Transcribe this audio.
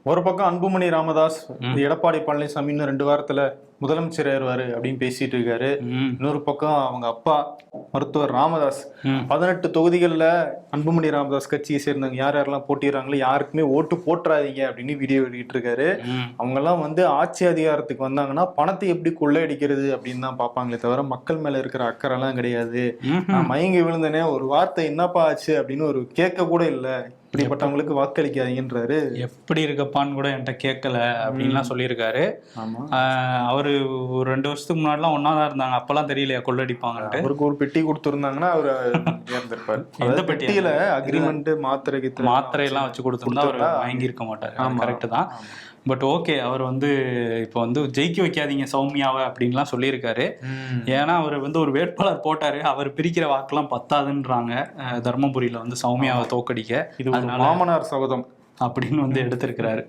ஒரு பக்கம் அன்புமணி ராமதாஸ் எடப்பாடி பழனிசாமி இன்னும் 2 வாரத்துல முதலமைச்சர் ஏறுவாரு அப்படின்னு பேசிட்டு இருக்காரு. இன்னொரு பக்கம் அவங்க அப்பா மருத்துவர் ராமதாஸ் 18 தொகுதிகளில் அன்புமணி ராமதாஸ் கட்சியை சேர்ந்தவங்க யார் யாரெல்லாம் போட்டிடுறாங்களோ யாருக்குமே ஓட்டு போட்டுறாதீங்க அப்படின்னு வீடியோ வெளியிட்டு இருக்காரு. அவங்க எல்லாம் வந்து ஆட்சி அதிகாரத்துக்கு வந்தாங்கன்னா பணத்தை எப்படி கொள்ளையடிக்கிறது அப்படின்னு தான் பார்ப்பாங்களே தவிர மக்கள் மேல இருக்கிற அக்கறை எல்லாம் கிடையாது. நான் மயங்கி விழுந்தனே, ஒரு வார்த்தை என்னப்பா ஆச்சு அப்படின்னு ஒரு கேட்க கூட இல்லை, இப்படிப்பட்டவங்களுக்கு வாக்களிக்காதீங்கன்றாரு. எப்படி இருக்கப்பான்னு கூட என்கிட்ட கேட்கல அப்படின்லாம் சொல்லியிருக்காரு. அவரு ஒரு 2 வருஷத்துக்கு முன்னாடிலாம் ஒன்னாதான் இருந்தாங்க, அப்பெல்லாம் தெரியலையா கொள்ளடிப்பாங்கன்ட்டு. அவருக்கு ஒரு பெட்டி கொடுத்துருந்தாங்கன்னா அவர் இறந்திருப்பாரு. எந்த பெட்டியில அக்ரிமெண்ட் மாத்திரை எல்லாம் வச்சு கொடுத்துருந்தா அவர் வாங்கி இருக்க மாட்டாரு. கரெக்ட் தான். பட் ஓகே, அவர் வந்து இப்போ வந்து ஜெயிக்க வைக்காதீங்க சௌமியாவை அப்படின்லாம் சொல்லியிருக்காரு. ஏன்னா அவர் வந்து ஒரு வேட்பாளர் போட்டாரு, அவர் பிரிக்கிற வாக்கெல்லாம் பத்தாதுன்றாங்க தர்மபுரியில வந்து சௌமியாவை தோக்கடிக்க. இது மாமனார் சபதம் அப்படின்னு வந்து எடுத்திருக்கிறாரு.